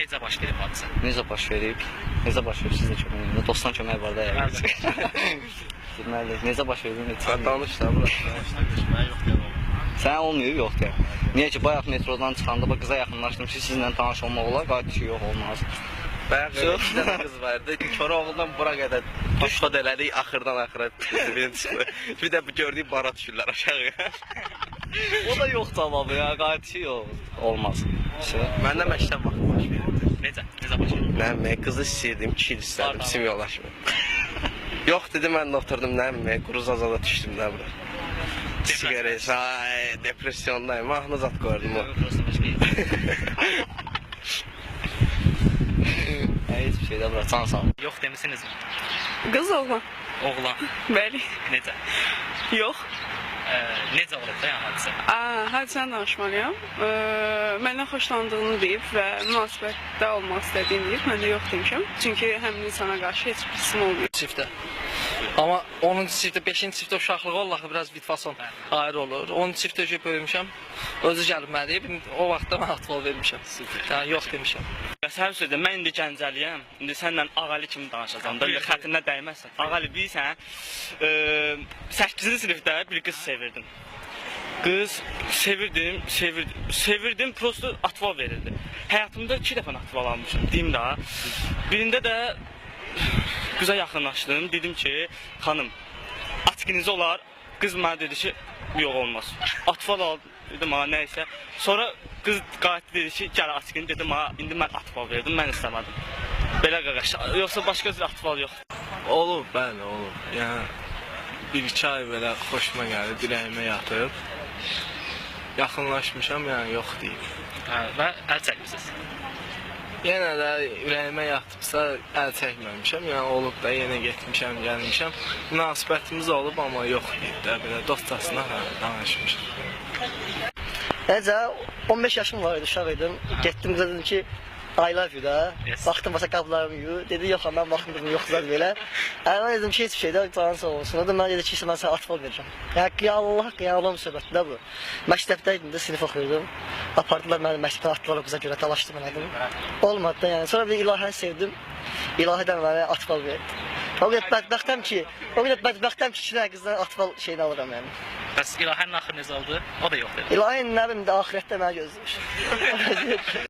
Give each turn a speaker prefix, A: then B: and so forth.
A: Necə baş verib hadisə?
B: Necə baş verib? Necə baş verib? Siz də kömək edin. Dostdan kömək var da yəni. Deməli, necə baş verib?
C: Danış da bura.
B: Sən olmuyor, yox deyə. Niyə ki, bayaq metrodan çıxanda bu qıza yaxınlaşdım ki, sizinlə tanış olmaq olar, qayıt ki, yox olmaz.
C: Bayaq bir dənə qız vardı. Koroğludan bura qədər düşxod elədik, axırdan axıra çıxdı. Bir də bu gördüyü bara düşürlər aşağıya.
B: O da yox cavabı ya, qayıt ki, yox olmaz.
C: Məndə məktəb vaxtı baş verdi.
A: Necə baş verib?
C: Mən qızı istəyirdim, 2 il istədim, sim yollaşmır. Yox dedi, mən də oturdum, nə quruz azada düşdüm də bura. Sigaret, depresyondayım, mahnı zat qoydum o.
B: Hiçbir şeydə bura, can sağ ol.
A: Yox demisiniz mi?
D: Qız oğlan.
A: Oğlan.
D: Bəli.
A: Necə?
D: Yox.
A: Necə olub da yəni hadisə?
D: Hadisəni danışmalıyam. Məndən xoşlandığını deyib və münasibətdə olmaq istədiyini deyib. Mən də yox demişəm. Çünki həmin insana qarşı heç bir hissim olmuyor.
E: Çiftdə. Amma 10-cu çiftdə, 5-ci çiftdə uşaqlığı olaq biraz bitfason ayrı olur. 10-cu çiftdə böyümüşəm. Özü gəlib mənə deyib, o vaxtda mən atval vermişəm. Yəni yox demişəm.
F: Səhv sözdə, mən indi Gəncəliyəm. İndi səndən ağalı kimi danışacağam da, xətrinə dəyməzsən. Ağalı bilirsən, 8-ci sinifdə bir qız sevirdim. Qız sevirdim, prosto atval verirdi. Həyatımda 2 dəfə atval almışım, deyim daha. Birində də qıza yaxınlaşdım, dedim ki, xanım, açqınız olar. Qız mənə dedi ki, yox olmaz. Atval al, dedim ha, nəysə. Sonra qız qayıtdı dedi ki, gəl açqın, dedim ha, indi mən atval verdim, mən istəmədim. Belə qaqaş, yoxsa başqa cür atval yox.
C: Olub, bəli, olub. Yəni, 1-2 ay belə xoşuma gəldi, dirəyimə yatıb. Yaxınlaşmışam, yəni yox deyib.
A: Və əl çəkmisiniz.
C: Yenə də ürəyimə yatıbsa əl çəkməmişəm, yəni olub da yenə getmişəm, gəlmişəm. Münasibətimiz olub, amma yox deyib də, belə dostcasına danışmışam.
G: Necə, 15 yaşım var idi, uşaq idim. Getdim qıza dedim ki, I love you da. Baxdım başa qablarımı yuyur. Dedi, yox, mən baxmırdım, yox zad belə. Mən dedim ki, heç bir şeydə canın sağ olsun. O da mənə dedi ki, mən sənə atval verəcəm. Yəni, Allah, qiyalım söhbətdir də bu. Məktəbdəydim də, sinif oxuyordum. Apardılar məni məktəbdən atdılar o qıza görə, dalaşdı mənə dedim. Olmadı da, yəni. Sonra bir ilahəni sevdim. İlahidən mənə atval verdi. O qədər bədbəxtəm ki, 2 dənə qızdan atval şeyini alıram yəni.
A: Bəs ilahənin axırı necə oldu? O da yox dedi.
G: İlahi nə bilim də axirətdə mənə gözləyir.